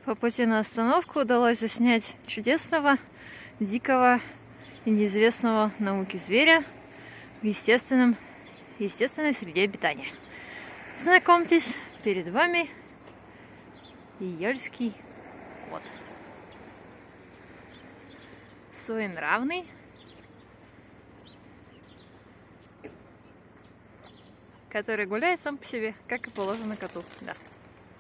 По пути на остановку удалось заснять чудесного, дикого и неизвестного науке зверя в естественной среде обитания. Знакомьтесь, перед вами июльский кот. Своенравный, который гуляет сам по себе, как и положено коту. Да.